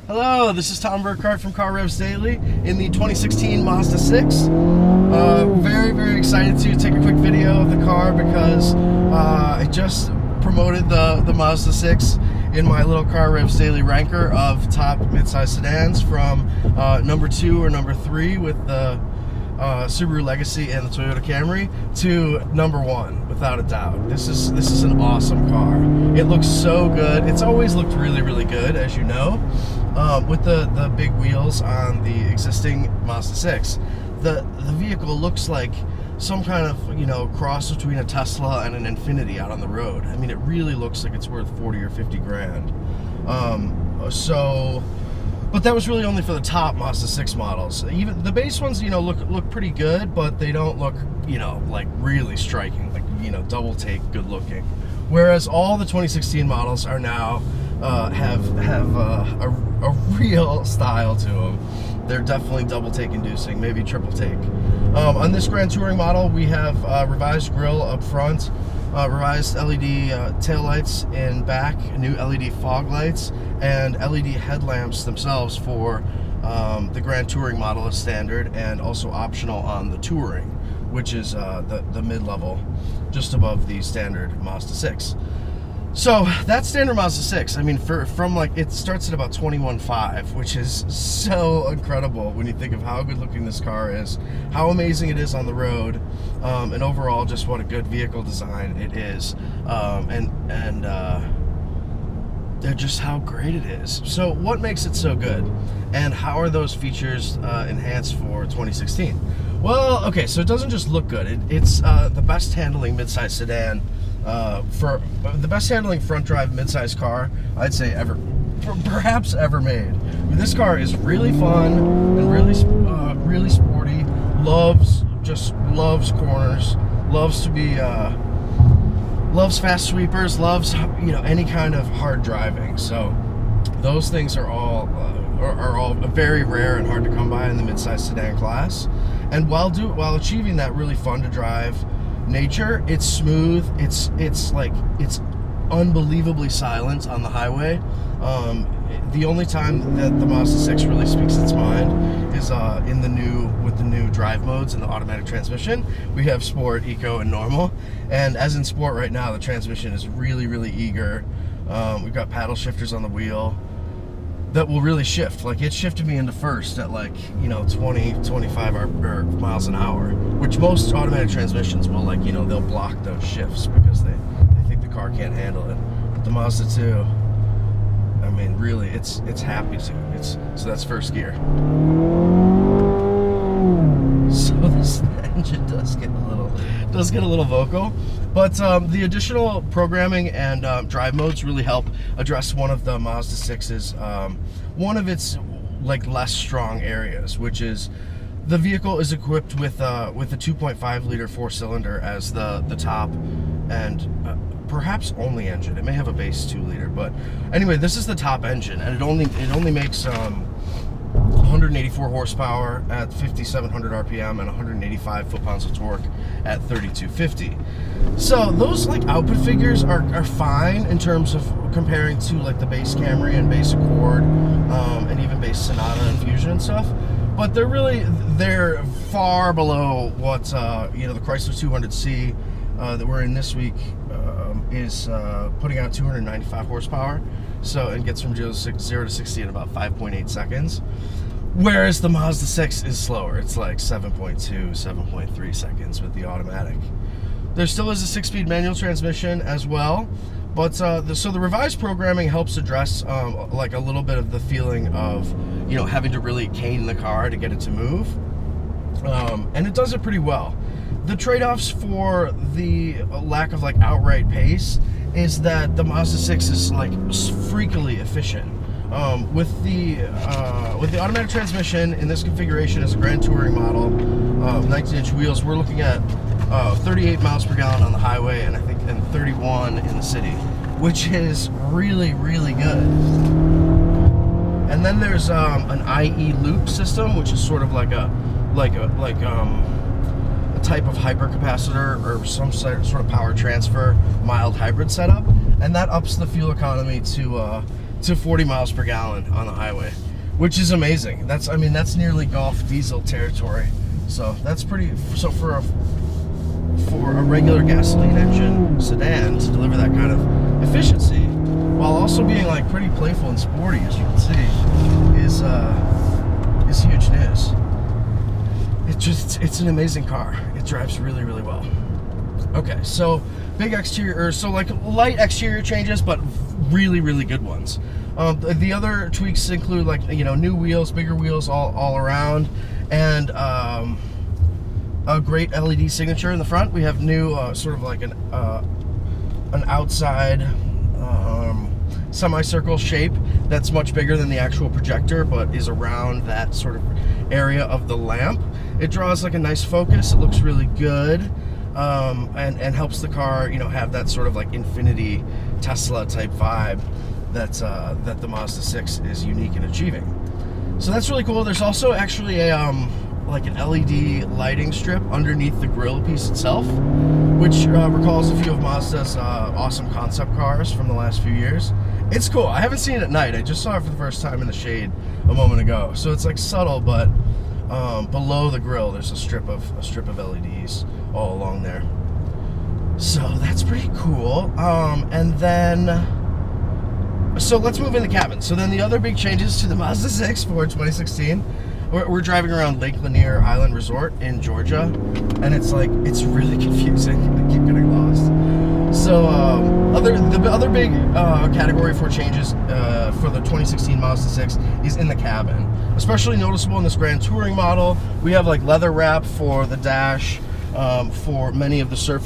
Hello, this is Tom Burkhardt from Car Revs Daily in the 2016 Mazda 6. Very excited to take a quick video of the car because I just promoted the Mazda 6 in my little Car Revs Daily ranker of top midsize sedans from number 2 or number 3 with the Subaru Legacy and the Toyota Camry to number 1, without a doubt. This is an awesome car. It looks so good. It's always looked really good, as you know, with the big wheels on the existing Mazda 6. The vehicle looks like some kind of, you know, cross between a Tesla and an Infiniti out on the road. I mean, it really looks like it's worth 40 or 50 grand. But that was really only for the top Mazda 6 models. Even the base ones, you know, look pretty good, but they don't look, you know, like really striking, like, you know, double take good looking. Whereas all the 2016 models are now have a real style to them. They're definitely double take inducing, maybe triple take. On this Grand Touring model, we have revised grille up front, revised LED taillights in back, new LED fog lights, and LED headlamps themselves for the Grand Touring model as standard, and also optional on the Touring, which is the mid-level, just above the standard Mazda 6. So that's standard Mazda 6. I mean, from like, it starts at about 21.5, which is so incredible when you think of how good looking this car is, how amazing it is on the road, and overall just what a good vehicle design it is, and just how great it is. So what makes it so good, and how are those features enhanced for 2016? Well, okay, so it doesn't just look good. It's the best handling midsize sedan, for the best handling front drive midsize car I'd say ever, perhaps ever made. I mean, this car is really fun and really sporty. Just loves corners, loves to be loves fast sweepers, loves, you know, any kind of hard driving. So those things are all very rare and hard to come by in the midsize sedan class. And while achieving that really fun to drive nature, it's smooth. It's unbelievably silent on the highway. The only time that the Mazda 6 really speaks its mind is with the new drive modes and the automatic transmission. We have Sport, Eco, and Normal. And as in Sport right now, the transmission is really eager. We've got paddle shifters on the wheel that will really shift. Like, it shifted me into first at, like, you know, 20-25 miles an hour, which most automatic transmissions will, like, you know, they'll block those shifts because they think the car can't handle it. But the Mazda 2, I mean, really, it's happy to. So that's first gear. So this engine does get a little vocal, but the additional programming and drive modes really help address one of the Mazda 6's one of its like less strong areas, which is the vehicle is equipped with a 2.5 liter 4-cylinder as the top and perhaps only engine. It may have a base 2 liter, but anyway, this is the top engine, and it only makes 184 horsepower at 5,700 RPM and 185 foot-pounds of torque at 3,250. So those like output figures are fine in terms of comparing to like the base Camry and base Accord, and even base Sonata and Fusion and stuff. But they're far below what you know, the Chrysler 200C that we're in this week is putting out 295 horsepower, so it gets from 0 to 60 in about 5.8 seconds. Whereas the Mazda 6 is slower. It's like 7.2, 7.3 seconds with the automatic. There still is a 6-speed manual transmission as well, but so the revised programming helps address like a little bit of the feeling of, you know, having to really cane the car to get it to move, and it does it pretty well. The trade-offs for the lack of like outright pace is that the Mazda 6 is like freakily efficient. With the automatic transmission in this configuration as a Grand Touring model, 19-inch wheels, we're looking at 38 miles per gallon on the highway, and I think 31 in the city, which is really good. And then there's an IE loop system, which is sort of like a type of hypercapacitor or some sort of power transfer mild hybrid setup, and that ups the fuel economy to to 40 miles per gallon on the highway, which is amazing. That's, I mean, that's nearly Golf diesel territory. So that's pretty, so for a regular gasoline engine sedan to deliver that kind of efficiency while also being like pretty playful and sporty, as you can see, is huge news. It's an amazing car. It drives really, really well. Okay, so big exterior, so like light exterior changes, but really, really good ones. The other tweaks include, like, you know, new wheels, bigger wheels all around, and a great LED signature in the front. We have new sort of like an outside semicircle shape that's much bigger than the actual projector, but is around that sort of area of the lamp. It draws like a nice focus. It looks really good, and helps the car, you know, have that sort of like infinity Tesla type vibe that the Mazda 6 is unique in achieving. So that's really cool. There's also actually a like an LED lighting strip underneath the grille piece itself, which recalls a few of Mazda's awesome concept cars from the last few years. It's cool. I haven't seen it at night. I just saw it for the first time in the shade a moment ago. So it's like subtle, but below the grille there's a strip of LEDs all along there. So that's pretty cool. And then, so let's move in the cabin. So then the other big changes to the Mazda 6 for 2016. We're driving around Lake Lanier Island Resort in Georgia, and it's like, it's really confusing. I keep getting lost. So the other big category for changes for the 2016 Mazda 6 is in the cabin. Especially noticeable in this Grand Touring model. We have like leather wrap for the dash, for many of the surface